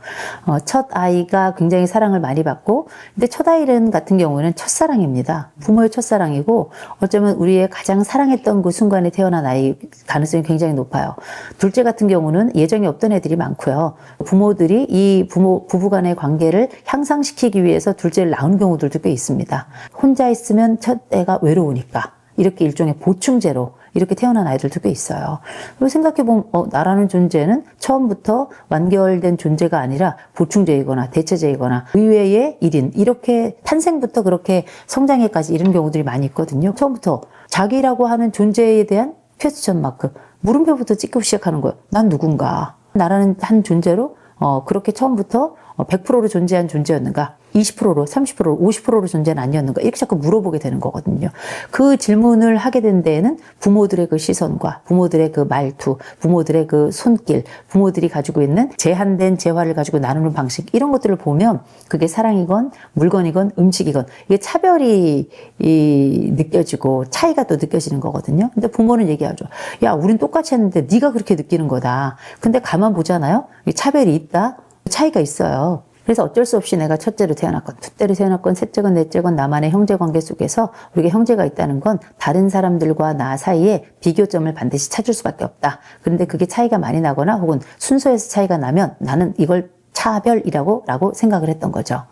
첫 아이가 굉장히 사랑을 많이 받고, 근데 첫 아이는 같은 경우는 첫사랑입니다. 부모의 첫사랑이고, 어쩌면 우리의 가장 사랑했던 그 순간에 태어난 아이 가능성이 굉장히 높아요. 둘째 같은 경우는 예정이 없던 애들이 많고요. 부모들이 이 부부 간의 관계를 향상시키기 위해서 둘째를 낳은 경우들도 꽤 있습니다. 혼자 있으면 첫 애가 외로우니까. 이렇게 일종의 보충제로 이렇게 태어난 아이들도 꽤 있어요. 그리고 생각해보면 나라는 존재는 처음부터 완결된 존재가 아니라 보충제이거나 대체제이거나 의외의 일인, 이렇게 탄생부터 그렇게 성장에까지 이런 경우들이 많이 있거든요. 처음부터 자기라고 하는 존재에 대한 퀘스천 마크, 물음표부터 찍고 시작하는 거예요. 난 누군가? 나라는 한 존재로 그렇게 처음부터 100%로 존재한 존재였는가? 20%로, 30%로, 50%로 존재는 아니었는가? 이렇게 자꾸 물어보게 되는 거거든요. 그 질문을 하게 된 데에는 부모들의 그 시선과 부모들의 그 말투, 부모들의 그 손길, 부모들이 가지고 있는 제한된 재화를 가지고 나누는 방식, 이런 것들을 보면 그게 사랑이건 물건이건 음식이건 이게 차별이 느껴지고 차이가 또 느껴지는 거거든요. 근데 부모는 얘기하죠. 야, 우린 똑같이 했는데 네가 그렇게 느끼는 거다. 근데 가만 보잖아요. 차별이 있다. 차이가 있어요. 그래서 어쩔 수 없이 내가 첫째로 태어났건 둘째로 태어났건 셋째건 넷째건 나만의 형제 관계 속에서 우리가 형제가 있다는 건 다른 사람들과 나 사이에 비교점을 반드시 찾을 수밖에 없다. 그런데 그게 차이가 많이 나거나 혹은 순서에서 차이가 나면 나는 이걸 차별이라고 생각을 했던 거죠.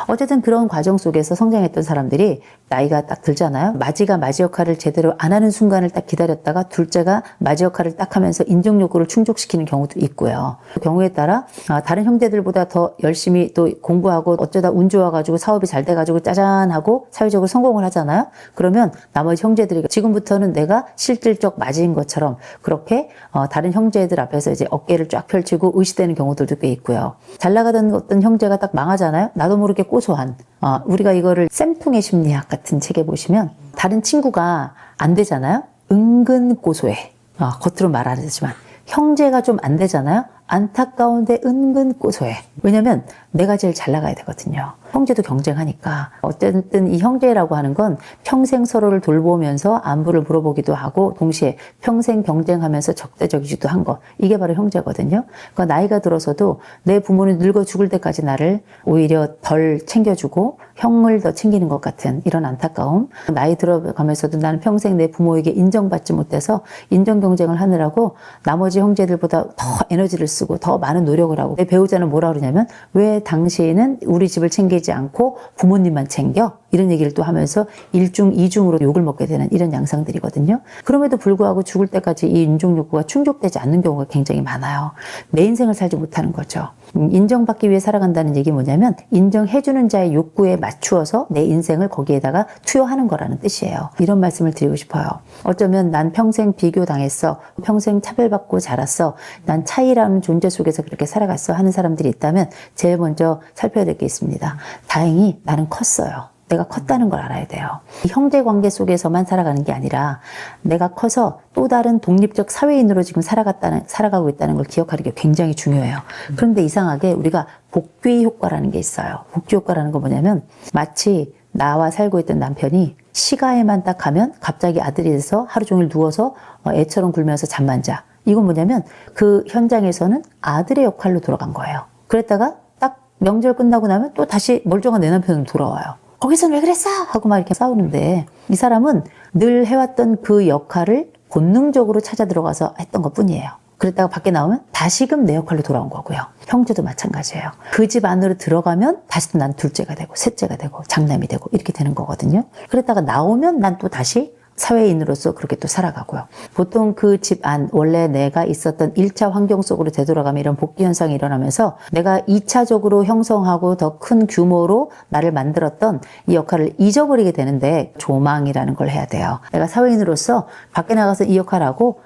어쨌든 그런 과정 속에서 성장했던 사람들이 나이가 딱 들잖아요. 마지가 마지 역할을 제대로 안 하는 순간을 딱 기다렸다가 둘째가 마지 역할을 딱 하면서 인정 욕구를 충족시키는 경우도 있고요. 그 경우에 따라 다른 형제들보다 더 열심히 또 공부하고 어쩌다 운 좋아가지고 사업이 잘 돼가지고 짜잔 하고 사회적으로 성공을 하잖아요. 그러면 나머지 형제들이 지금부터는 내가 실질적 마지인 것처럼 그렇게 다른 형제들 앞에서 이제 어깨를 쫙 펼치고 의시되는 경우들도 꽤 있고요. 잘 나가던 어떤 형제가 딱 망하잖아요. 나도 모르게 고소한, 우리가 이거를 쌤통의 심리학 같은 책에 보시면 다른 친구가 안 되잖아요. 은근 고소해. 겉으로 말 안 하지만 형제가 좀 안 되잖아요. 안타까운데 은근 고소해. 왜냐면 내가 제일 잘 나가야 되거든요. 형제도 경쟁하니까. 어쨌든 이 형제라고 하는 건 평생 서로를 돌보면서 안부를 물어보기도 하고 동시에 평생 경쟁하면서 적대적이기도 한 거. 이게 바로 형제거든요. 그러니까 나이가 들어서도 내 부모는 늙어 죽을 때까지 나를 오히려 덜 챙겨주고 형을 더 챙기는 것 같은 이런 안타까움. 나이 들어가면서도 나는 평생 내 부모에게 인정받지 못해서 인정 경쟁을 하느라고 나머지 형제들보다 더 에너지를 쓰고 더 많은 노력을 하고 내 배우자는 뭐라 그러냐면 왜 당신은 우리 집을 챙기지 않고 부모님만 챙겨? 이런 얘기를 또 하면서 일중 이중으로 욕을 먹게 되는 이런 양상들이거든요. 그럼에도 불구하고 죽을 때까지 이 인정 욕구가 충족되지 않는 경우가 굉장히 많아요. 내 인생을 살지 못하는 거죠. 인정받기 위해 살아간다는 얘기 뭐냐면 인정해주는 자의 욕구에 맞추어서 내 인생을 거기에다가 투여하는 거라는 뜻이에요. 이런 말씀을 드리고 싶어요. 어쩌면 난 평생 비교당했어. 평생 차별받고 자랐어. 난 차이라는 존재 속에서 그렇게 살아갔어 하는 사람들이 있다면 제일 먼저 살펴야 될 게 있습니다. 다행히 나는 컸어요. 내가 컸다는 걸 알아야 돼요. 형제 관계 속에서만 살아가는 게 아니라 내가 커서 또 다른 독립적 사회인으로 지금 살아가고 있다는 걸 기억하는 게 굉장히 중요해요. 그런데 이상하게 우리가 복귀 효과라는 게 있어요. 복귀 효과라는 건 뭐냐면 마치 나와 살고 있던 남편이 시가에만 딱 가면 갑자기 아들이 돼서 하루 종일 누워서 애처럼 굴면서 잠만 자. 이건 뭐냐면 그 현장에서는 아들의 역할로 돌아간 거예요. 그랬다가 딱 명절 끝나고 나면 또 다시 멀쩡한 내 남편은 돌아와요. 거기서는 왜 그랬어? 하고 막 이렇게 싸우는데 이 사람은 늘 해왔던 그 역할을 본능적으로 찾아 들어가서 했던 것 뿐이에요. 그랬다가 밖에 나오면 다시금 내 역할로 돌아온 거고요. 형제도 마찬가지예요. 그 집 안으로 들어가면 다시 또 난 둘째가 되고 셋째가 되고 장남이 되고 이렇게 되는 거거든요. 그랬다가 나오면 난 또 다시 사회인으로서 그렇게 또 살아가고요. 보통 그 집 안, 원래 내가 있었던 1차 환경 속으로 되돌아가면 이런 복귀 현상이 일어나면서 내가 2차적으로 형성하고 더 큰 규모로 나를 만들었던 이 역할을 잊어버리게 되는데 조망이라는 걸 해야 돼요. 내가 사회인으로서 밖에 나가서 이 역할을 하고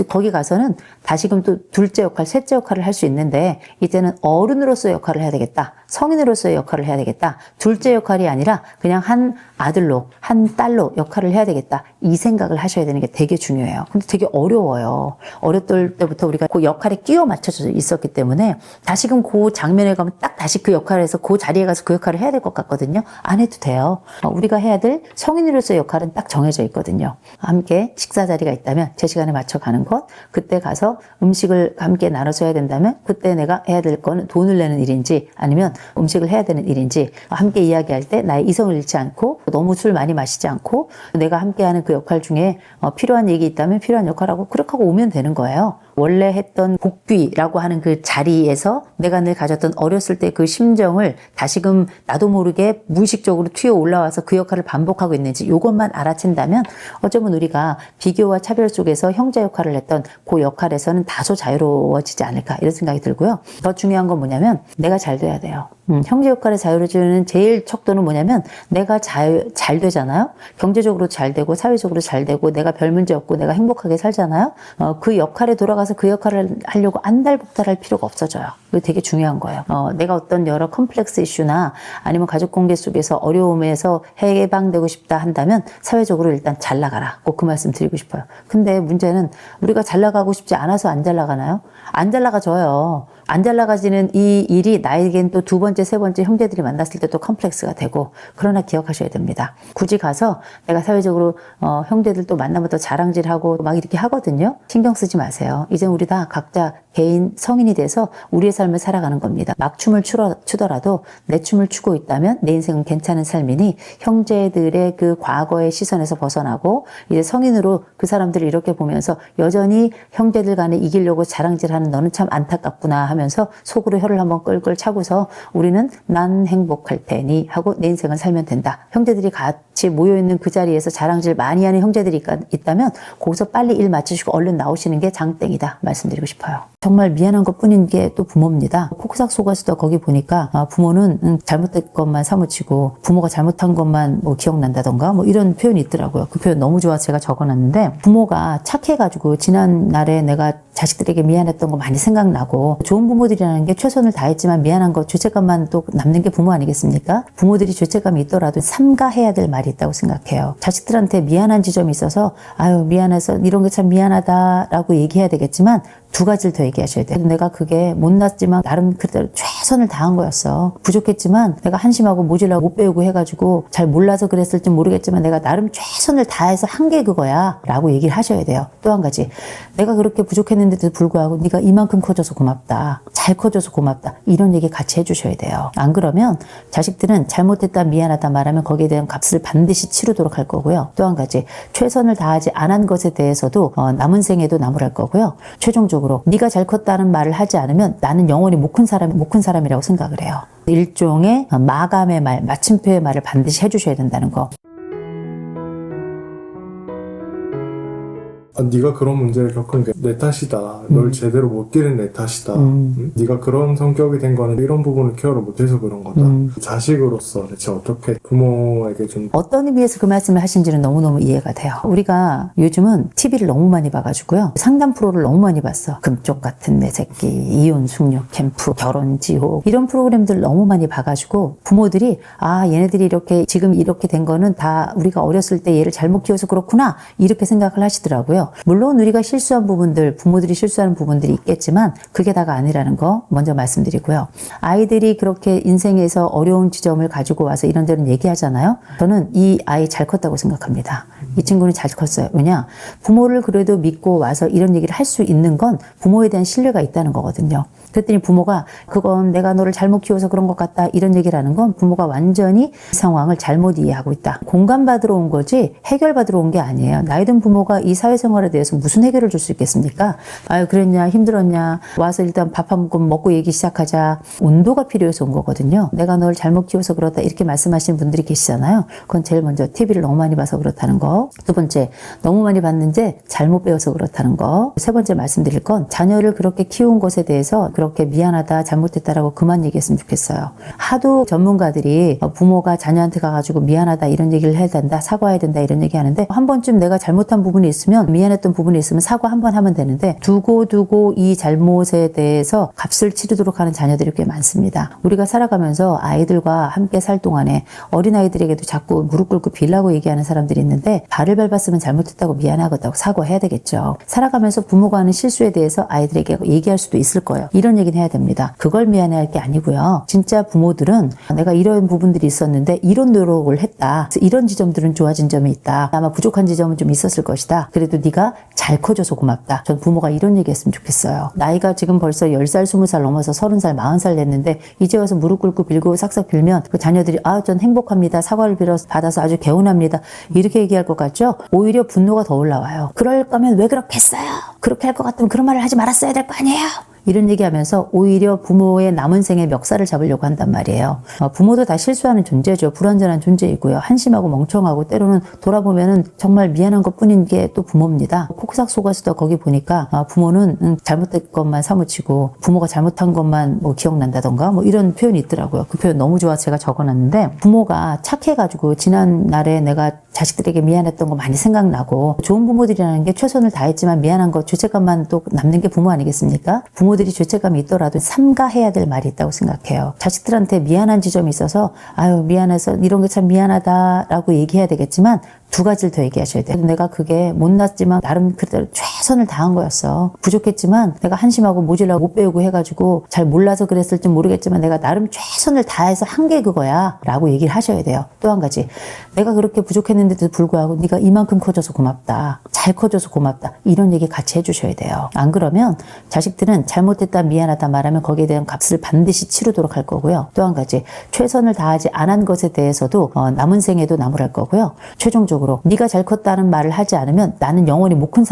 거기 가서는 다시금 또 둘째 역할, 셋째 역할을 할 수 있는데 이제는 어른으로서 역할을 해야 되겠다. 성인으로서의 역할을 해야 되겠다. 둘째 역할이 아니라 그냥 한 아들로, 한 딸로 역할을 해야 되겠다. 이 생각을 하셔야 되는 게 되게 중요해요. 근데 되게 어려워요. 어렸을 때부터 우리가 그 역할에 끼워 맞춰져 있었기 때문에 다시금 그 장면에 가면 딱 다시 그 역할에서 그 자리에 가서 그 역할을 해야 될 것 같거든요. 안 해도 돼요. 우리가 해야 될 성인으로서의 역할은 딱 정해져 있거든요. 함께 식사 자리가 있다면 제 시간에 맞춰 가는 것, 그때 가서 음식을 함께 나눠서 해야 된다면 그때 내가 해야 될 거는 돈을 내는 일인지 아니면 음식을 해야 되는 일인지, 함께 이야기할 때 나의 이성을 잃지 않고 너무 술 많이 마시지 않고 내가 함께하는 그 역할 중에 필요한 얘기 있다면 필요한 역할하고 그렇게 하고 오면 되는 거예요. 원래 했던 복귀라고 하는 그 자리에서 내가 늘 가졌던 어렸을 때 그 심정을 다시금 나도 모르게 무의식적으로 튀어 올라와서 그 역할을 반복하고 있는지 이것만 알아챈다면 어쩌면 우리가 비교와 차별 속에서 형제 역할을 했던 그 역할에서는 다소 자유로워지지 않을까 이런 생각이 들고요. 더 중요한 건 뭐냐면 내가 잘 돼야 돼요. 형제 역할에 자유로워지는 제일 척도는 뭐냐면 내가 잘 되잖아요. 경제적으로 잘 되고 사회적으로 잘 되고 내가 별 문제 없고 내가 행복하게 살잖아요. 그 역할에 돌아가서 그 역할을 하려고 안달복달할 필요가 없어져요. 이거 되게 중요한 거예요. 내가 어떤 여러 컴플렉스 이슈나 아니면 가족 관계 속에서 어려움에서 해방되고 싶다 한다면 사회적으로 일단 잘 나가라. 꼭 그 말씀 드리고 싶어요. 근데 문제는 우리가 잘 나가고 싶지 않아서 안 잘 나가나요? 안 잘 나가져요. 안 잘 나가지는 이 일이 나에겐 또 두 번째, 세 번째 형제들이 만났을 때 또 컴플렉스가 되고, 그러나 기억하셔야 됩니다. 굳이 가서 내가 사회적으로 형제들 또 만나면 또 자랑질하고 막 이렇게 하거든요. 신경 쓰지 마세요. 이제 우리 다 각자 개인 성인이 돼서 우리의 삶을 살아가는 겁니다. 막 춤을 추더라도 내 춤을 추고 있다면 내 인생은 괜찮은 삶이니 형제들의 그 과거의 시선에서 벗어나고 이제 성인으로 그 사람들을 이렇게 보면서 여전히 형제들 간에 이기려고 자랑질하는 너는 참 안타깝구나 하면서 속으로 혀를 한번 끌끌 차고서 우리는 난 행복할 테니 하고 내 인생을 살면 된다. 형제들이 같이 모여있는 그 자리에서 자랑질 많이 하는 형제들이 있다면 거기서 빨리 일 마치시고 얼른 나오시는 게 장땡이다 말씀드리고 싶어요. 정말 미안한 것 뿐인 게 또 부모입니다. 코크삭 속았수다 거기 보니까 부모는 잘못된 것만 사무치고 부모가 잘못한 것만 뭐 기억난다던가 뭐 이런 표현이 있더라고요. 그 표현 너무 좋아서 제가 적어놨는데, 부모가 착해가지고 지난 날에 내가 자식들에게 미안했던 거 많이 생각나고, 좋은 부모들이라는 게 최선을 다했지만 미안한 거 죄책감만 또 남는 게 부모 아니겠습니까? 부모들이 죄책감이 있더라도 삼가해야 될 말이 있다고 생각해요. 자식들한테 미안한 지점이 있어서 아유 미안해서 이런 게 참 미안하다라고 얘기해야 되겠지만 두 가지를 더 얘기하셔야 돼요. 내가 그게 못났지만 나름 그대로 최선을 다한 거였어. 부족했지만 내가 한심하고 모질라고 못 배우고 해가지고 잘 몰라서 그랬을지 모르겠지만 내가 나름 최선을 다해서 한 게 그거야 라고 얘기를 하셔야 돼요. 또 한 가지, 내가 그렇게 부족했는데도 불구하고 네가 이만큼 커져서 고맙다, 잘 커져서 고맙다, 이런 얘기 같이 해주셔야 돼요. 안 그러면 자식들은 잘못했다 미안하다 말하면 거기에 대한 값을 반드시 치르도록 할 거고요. 또 한 가지, 최선을 다하지 않은 것에 대해서도 남은 생에도 나무랄 거고요. 최종적으로 네가 잘 컸다는 말을 하지 않으면 나는 영원히 못 큰 사람이라고 생각을 해요. 일종의 마감의 말, 마침표의 말을 반드시 해주셔야 된다는 거. 네가 그런 문제를 겪은 게 내 탓이다. 널 제대로 못 기른 내 탓이다. 네가 그런 성격이 된 거는 이런 부분을 케어를 못해서 그런 거다. 자식으로서 대체 어떻게 부모에게 좀 어떤 의미에서 그 말씀을 하신지는 너무너무 이해가 돼요. 우리가 요즘은 TV를 너무 많이 봐가지고요. 상담 프로를 너무 많이 봤어. 금쪽 같은 내 새끼, 이혼 숙녀 캠프, 결혼 지옥, 이런 프로그램들 너무 많이 봐가지고 부모들이 얘네들이 이렇게 지금 이렇게 된 거는 다 우리가 어렸을 때 얘를 잘못 키워서 그렇구나 이렇게 생각을 하시더라고요. 물론 우리가 실수한 부분들, 부모들이 실수하는 부분들이 있겠지만 그게 다가 아니라는 거 먼저 말씀드리고요. 아이들이 그렇게 인생에서 어려운 지점을 가지고 와서 이런저런 얘기하잖아요. 저는 이 아이 잘 컸다고 생각합니다. 이 친구는 잘 컸어요. 왜냐? 부모를 그래도 믿고 와서 이런 얘기를 할 수 있는 건 부모에 대한 신뢰가 있다는 거거든요. 그랬더니 부모가 그건 내가 너를 잘못 키워서 그런 것 같다 이런 얘기를 하는 건 부모가 완전히 이 상황을 잘못 이해하고 있다. 공감받으러 온 거지 해결받으러 온 게 아니에요. 나이 든 부모가 이 사회생활에 대해서 무슨 해결을 줄 수 있겠습니까? 아유 그랬냐 힘들었냐 와서 일단 밥 한 번 먹고 얘기 시작하자. 온도가 필요해서 온 거거든요. 내가 널 잘못 키워서 그렇다 이렇게 말씀하시는 분들이 계시잖아요. 그건 제일 먼저 TV를 너무 많이 봐서 그렇다는 거. 두 번째, 너무 많이 봤는데 잘못 배워서 그렇다는 거. 세 번째 말씀드릴 건 자녀를 그렇게 키운 것에 대해서 그렇게 미안하다 잘못했다라고 그만 얘기했으면 좋겠어요. 하도 전문가들이 부모가 자녀한테 가가지고 미안하다 이런 얘기를 해야 된다, 사과해야 된다 이런 얘기 하는데 한 번쯤 내가 잘못한 부분이 있으면 미안 미안했던 부분이 있으면 사과 한 번 하면 되는데 두고 이 잘못에 대해서 값을 치르도록 하는 자녀들이 꽤 많습니다. 우리가 살아가면서 아이들과 함께 살 동안에 어린아이들에게도 자꾸 무릎 꿇고 빌라고 얘기하는 사람들이 있는데 발을 밟았으면 잘못했다고 미안하다고 사과해야 되겠죠. 살아가면서 부모가 하는 실수에 대해서 아이들에게 얘기할 수도 있을 거예요. 이런 얘기는 해야 됩니다. 그걸 미안해할 게 아니고요. 진짜 부모들은 내가 이런 부분들이 있었는데 이런 노력을 했다. 이런 지점들은 좋아진 점이 있다. 아마 부족한 지점은 좀 있었을 것이다. 그래도 네가 잘 커줘서 고맙다. 전 부모가 이런 얘기 했으면 좋겠어요. 나이가 지금 벌써 10살, 20살 넘어서 30살, 40살 됐는데 이제 와서 무릎 꿇고 빌고 싹싹 빌면 그 자녀들이 전 행복합니다. 사과를 받아서 아주 개운합니다. 이렇게 얘기할 것 같죠? 오히려 분노가 더 올라와요. 그럴 거면 왜 그렇게 했어요? 그렇게 할 것 같으면 그런 말을 하지 말았어야 될 거 아니에요? 이런 얘기하면서 오히려 부모의 남은 생에 멱살을 잡으려고 한단 말이에요. 부모도 다 실수하는 존재죠. 불완전한 존재이고요. 한심하고 멍청하고 때로는 돌아보면은 정말 미안한 것뿐인 게 또 부모입니다. 폭삭 속았을 거기 보니까 부모는 잘못된 것만 사무치고 부모가 잘못한 것만 뭐 기억난다던가 뭐 이런 표현이 있더라고요. 그 표현 너무 좋아서 제가 적어놨는데 부모가 착해가지고 지난 날에 내가 자식들에게 미안했던 거 많이 생각나고 좋은 부모들이라는 게 최선을 다했지만 미안한 거 죄책감만 또 남는 게 부모 아니겠습니까? 부모들이 죄책감이 있더라도 삼가해야 될 말이 있다고 생각해요. 자식들한테 미안한 지점이 있어서 아유 미안해서 이런 게 참 미안하다라고 얘기해야 되겠지만 두 가지를 더 얘기하셔야 돼요. 내가 그게 못났지만 나름 그대로 최선을 다한 거였어. 부족했지만 내가 한심하고 모질라고 못 배우고 해가지고 잘 몰라서 그랬을지 모르겠지만 내가 나름 최선을 다해서 한 게 그거야 라고 얘기를 하셔야 돼요. 또 한 가지 내가 그렇게 부족했는데도 불구하고 네가 이만큼 커져서 고맙다. 잘 커져서 고맙다. 이런 얘기 같이 해주셔야 돼요. 안 그러면 자식들은 잘못했다 미안하다 말하면 거기에 대한 값을 반드시 치르도록 할 거고요. 또 한 가지 최선을 다하지 않은 것에 대해서도 남은 생에도 나무랄 거고요. 최종적으로 네가 잘 컸다는 말을 하지 않으면 나는 영원히 못 큰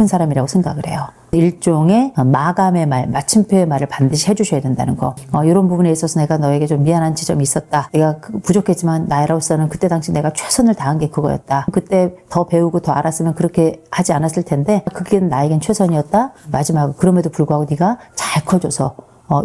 사람이라고 생각을 해요. 일종의 마감의 말, 마침표의 말을 반드시 해주셔야 된다는 거. 이런 부분에 있어서 내가 너에게 좀 미안한 지점이 있었다. 내가 부족했지만 나로서는 그때 당시 내가 최선을 다한 게 그거였다. 그때 더 배우고 더 알았으면 그렇게 하지 않았을 텐데 그게 나에겐 최선이었다. 마지막으로 그럼에도 불구하고 네가 잘 커져서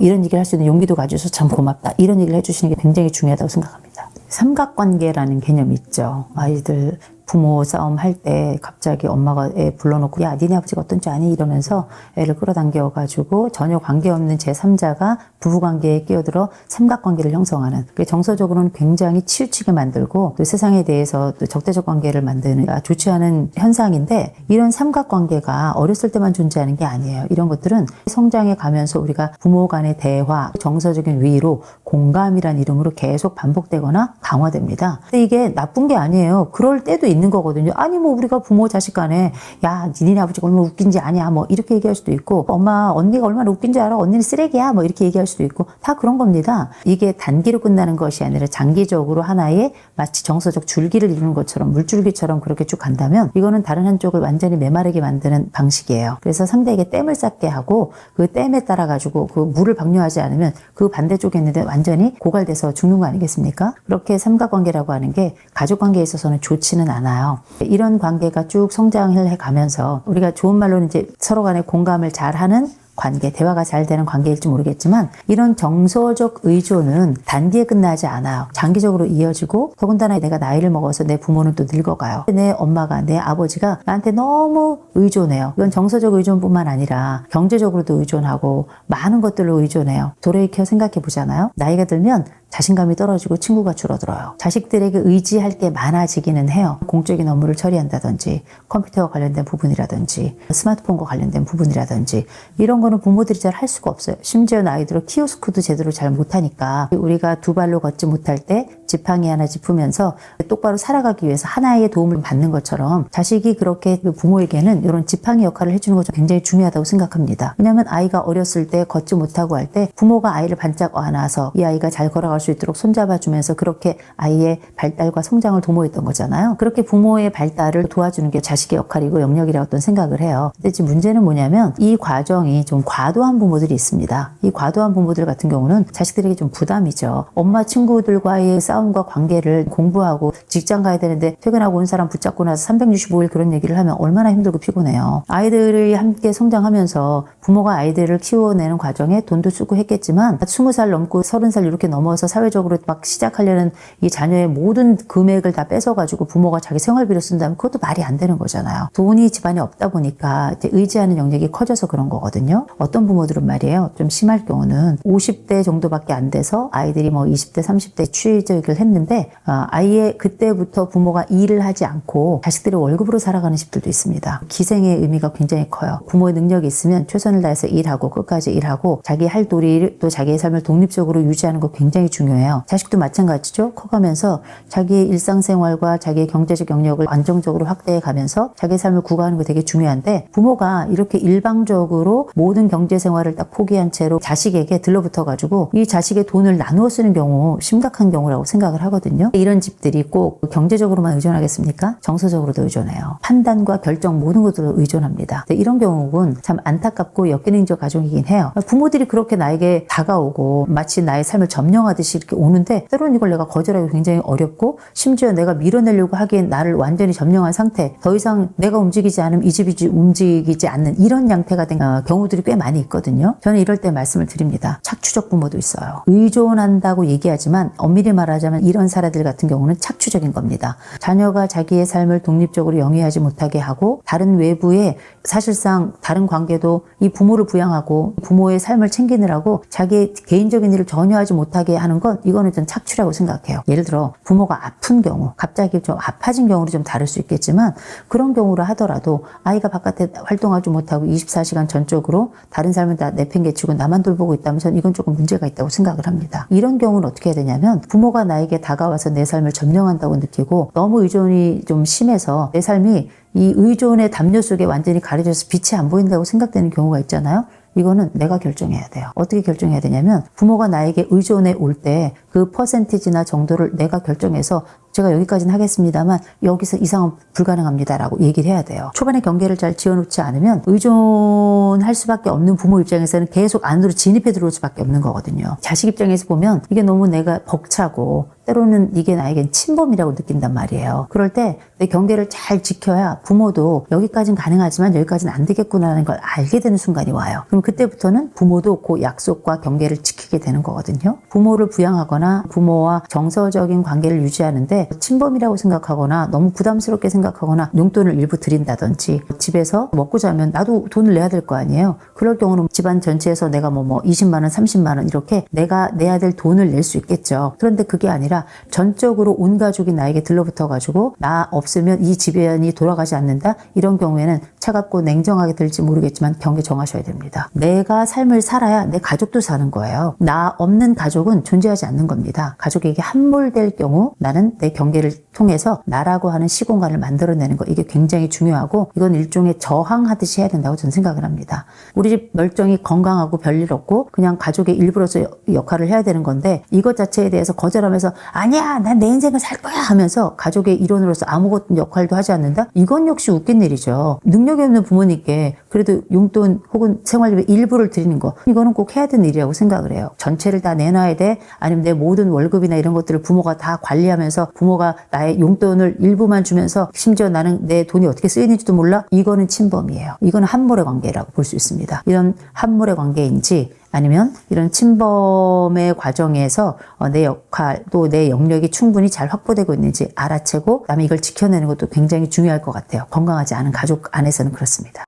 이런 얘기를 할 수 있는 용기도 가져서 참 고맙다. 이런 얘기를 해주시는 게 굉장히 중요하다고 생각합니다. 삼각관계라는 개념이 있죠. 아이들 부모 싸움 할 때 갑자기 엄마가 애 불러놓고 야 니네 아버지가 어떤지 아니? 이러면서 애를 끌어당겨가지고 전혀 관계없는 제3자가 부부관계에 끼어들어 삼각관계를 형성하는, 그게 정서적으로는 굉장히 치우치게 만들고 또 세상에 대해서 또 적대적 관계를 만드는 좋지 않은 현상인데, 이런 삼각관계가 어렸을 때만 존재하는 게 아니에요. 이런 것들은 성장해 가면서 우리가 부모 간의 대화, 정서적인 위로, 공감이란 이름으로 계속 반복되거나 강화됩니다. 근데 이게 나쁜 게 아니에요. 그럴 때도 있는 거거든요. 아니 뭐 우리가 부모 자식 간에 야 니네 아버지가 얼마나 웃긴지 아냐 뭐 이렇게 얘기할 수도 있고, 엄마 언니가 얼마나 웃긴지 알아? 언니는 쓰레기야 뭐 이렇게 얘기할 수도 있고, 다 그런 겁니다. 이게 단기로 끝나는 것이 아니라 장기적으로 하나의 마치 정서적 줄기를 이루는 것처럼, 물줄기처럼 그렇게 쭉 간다면 이거는 다른 한쪽을 완전히 메마르게 만드는 방식이에요. 그래서 상대에게 댐을 쌓게 하고 그 댐에 따라 가지고 그 물을 방류하지 않으면 그 반대쪽에 있는데 완전히 고갈돼서 죽는 거 아니겠습니까? 그렇게 삼각관계라고 하는 게 가족관계에 있어서는 좋지는 않아요. 이런 관계가 쭉 성장을 해가면서 우리가 좋은 말로는 이제 서로 간에 공감을 잘하는 관계, 대화가 잘 되는 관계일지 모르겠지만, 이런 정서적 의존은 단기에 끝나지 않아요. 장기적으로 이어지고, 더군다나 내가 나이를 먹어서 내 부모는 또 늙어가요. 내 엄마가, 내 아버지가 나한테 너무 의존해요. 이건 정서적 의존뿐만 아니라 경제적으로도 의존하고 많은 것들로 의존해요. 돌이켜 생각해 보잖아요. 나이가 들면 자신감이 떨어지고 친구가 줄어들어요. 자식들에게 의지할 게 많아지기는 해요. 공적인 업무를 처리한다든지, 컴퓨터와 관련된 부분이라든지, 스마트폰과 관련된 부분이라든지, 이런 거는 부모들이 잘 할 수가 없어요. 심지어 나이 들어 키오스크도 제대로 잘 못하니까, 우리가 두 발로 걷지 못할 때 지팡이 하나 짚으면서 똑바로 살아가기 위해서 하나의 도움을 받는 것처럼, 자식이 그렇게 부모에게는 이런 지팡이 역할을 해주는 것이 굉장히 중요하다고 생각합니다. 왜냐하면 아이가 어렸을 때 걷지 못하고 할 때 부모가 아이를 반짝 안아서 이 아이가 잘 걸어갈 수 있도록 손잡아주면서 그렇게 아이의 발달과 성장을 도모했던 거잖아요. 그렇게 부모의 발달을 도와주는 게 자식의 역할이고 영역이라고 또 생각을 해요. 근데 지금 문제는 뭐냐면, 이 과정이 좀 과도한 부모들이 있습니다. 이 과도한 부모들 같은 경우는 자식들에게 좀 부담이죠. 엄마 친구들과의 싸움 싸움과 관계를 공부하고 직장 가야 되는데 퇴근하고 온 사람 붙잡고 나서 365일 그런 얘기를 하면 얼마나 힘들고 피곤해요. 아이들이 함께 성장하면서 부모가 아이들을 키워내는 과정에 돈도 쓰고 했겠지만 20살 넘고 30살 이렇게 넘어서 사회적으로 막 시작하려는 이 자녀의 모든 금액을 다 뺏어가지고 부모가 자기 생활비로 쓴다면 그것도 말이 안 되는 거잖아요. 돈이 집안에 없다 보니까 이제 의지하는 영역이 커져서 그런 거거든요. 어떤 부모들은 말이에요. 좀 심할 경우는 50대 정도밖에 안 돼서 아이들이 뭐 20대, 30대 취직을 했는데 아예 그때부터 부모가 일을 하지 않고 자식들의 월급으로 살아가는 집들도 있습니다. 기생의 의미가 굉장히 커요. 부모의 능력이 있으면 최선을 다해서 일하고 끝까지 일하고 자기 할 도리를 또 자기의 삶을 독립적으로 유지하는 거 굉장히 중요해요. 자식도 마찬가지죠. 커가면서 자기의 일상생활과 자기의 경제적 영역을 안정적으로 확대해 가면서 자기의 삶을 구가하는 거 되게 중요한데 부모가 이렇게 일방적으로 모든 경제생활을 딱 포기한 채로 자식에게 들러붙어가지고 이 자식의 돈을 나누어 쓰는 경우 심각한 경우라고 생각을 하거든요. 이런 집들이 꼭 경제적으로만 의존하겠습니까? 정서적으로도 의존해요. 판단과 결정 모든 것들을 의존합니다. 이런 경우는 참 안타깝고 역기능적 가정이긴 해요. 부모들이 그렇게 나에게 다가오고 마치 나의 삶을 점령하듯이 이렇게 오는데 때로는 이걸 내가 거절하기 굉장히 어렵고 심지어 내가 밀어내려고 하기엔 나를 완전히 점령한 상태, 더 이상 내가 움직이지 않으면 이 집이 움직이지 않는 이런 양태가 된 경우들이 꽤 많이 있거든요. 저는 이럴 때 말씀을 드립니다. 착취적 부모도 있어요. 의존한다고 얘기하지만 엄밀히 말하자면 이런 사례들 같은 경우는 착취적인 겁니다. 자녀가 자기의 삶을 독립적으로 영위하지 못하게 하고 다른 외부에 사실상 다른 관계도 이 부모를 부양하고 부모의 삶을 챙기느라고 자기의 개인적인 일을 전혀 하지 못하게 하는 건 이거는 좀 착취라고 생각해요. 예를 들어 부모가 아픈 경우, 갑자기 좀 아파진 경우로 좀 다를 수 있겠지만 그런 경우라 하더라도 아이가 바깥에 활동하지 못하고 24시간 전적으로 다른 삶은 다 내팽개치고 나만 돌보고 있다면 저는 이건 조금 문제가 있다고 생각을 합니다. 이런 경우는 어떻게 해야 되냐면 부모가 나에게 다가와서 내 삶을 점령한다고 느끼고 너무 의존이 좀 심해서 내 삶이 이 의존의 담요 속에 완전히 가려져서 빛이 안 보인다고 생각되는 경우가 있잖아요. 이거는 내가 결정해야 돼요. 어떻게 결정해야 되냐면 부모가 나에게 의존해 올 때 그 퍼센티지나 정도를 내가 결정해서 제가 여기까지는 하겠습니다만 여기서 이상은 불가능합니다라고 얘기를 해야 돼요. 초반에 경계를 잘 지어놓지 않으면 의존할 수밖에 없는 부모 입장에서는 계속 안으로 진입해 들어올 수밖에 없는 거거든요. 자식 입장에서 보면 이게 너무 내가 벅차고 때로는 이게 나에겐 침범이라고 느낀단 말이에요. 그럴 때 내 경계를 잘 지켜야 부모도 여기까지는 가능하지만 여기까지는 안 되겠구나라는 걸 알게 되는 순간이 와요. 그럼 그때부터는 부모도 그 약속과 경계를 지키게 되는 거거든요. 부모를 부양하거나 부모와 정서적인 관계를 유지하는데 침범이라고 생각하거나 너무 부담스럽게 생각하거나 용돈을 일부 드린다든지 집에서 먹고 자면 나도 돈을 내야 될 거 아니에요. 그럴 경우는 집안 전체에서 내가 뭐 20만 원, 30만 원 이렇게 내가 내야 될 돈을 낼 수 있겠죠. 그런데 그게 아니라 전적으로 온 가족이 나에게 들러붙어가지고 나 없으면 이 집안이 돌아가지 않는다? 이런 경우에는 차갑고 냉정하게 들지 모르겠지만 경계 정하셔야 됩니다. 내가 삶을 살아야 내 가족도 사는 거예요. 나 없는 가족은 존재하지 않는 겁니다. 가족에게 함몰될 경우 나는 내 경계를 통해서 나라고 하는 시공간을 만들어내는 거 이게 굉장히 중요하고 이건 일종의 저항하듯이 해야 된다고 저는 생각을 합니다. 우리 집 멀쩡히 건강하고 별일 없고 그냥 가족의 일부로서 역할을 해야 되는 건데 이것 자체에 대해서 거절하면서 아니야 난 내 인생을 살 거야 하면서 가족의 일원으로서 아무것도 역할도 하지 않는다? 이건 역시 웃긴 일이죠. 능력이 없는 부모님께 그래도 용돈 혹은 생활비의 일부를 드리는 거 이거는 꼭 해야 되는 일이라고 생각을 해요. 전체를 다 내놔야 돼? 아니면 내 모든 월급이나 이런 것들을 부모가 다 관리하면서 부모가 나의 용돈을 일부만 주면서 심지어 나는 내 돈이 어떻게 쓰이는지도 몰라? 이거는 침범이에요. 이거는 함몰의 관계라고 볼 수 있습니다. 이런 함몰의 관계인지 아니면 이런 침범의 과정에서 내 역할 또 내 영역이 충분히 잘 확보되고 있는지 알아채고 그다음에 이걸 지켜내는 것도 굉장히 중요할 것 같아요. 건강하지 않은 가족 안에서는 그렇습니다.